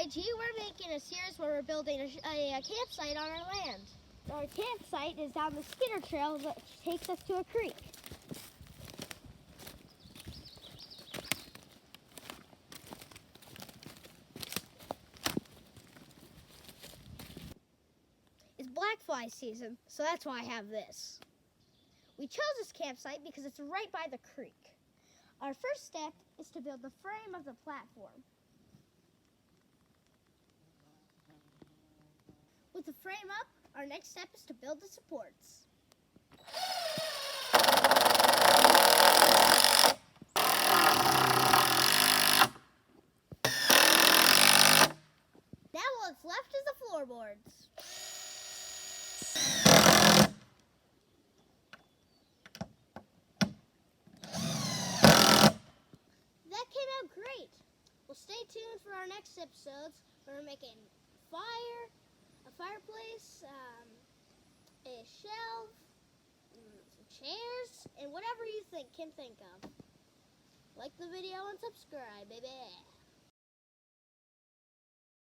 Ep.1, we're making a series where we're building a campsite on our land. Our campsite is down the Skinner Trail that takes us to a creek. It's black fly season, so that's why I have this. We chose this campsite because it's right by the creek. Our first step is to build the frame of the platform. With the frame up, our next step is to build the supports. Now what's left is the floorboards. That came out great. Well, stay tuned for our next episodes where we're making a fireplace, a shelf, some chairs, and whatever you can think of. Like the video and subscribe, baby.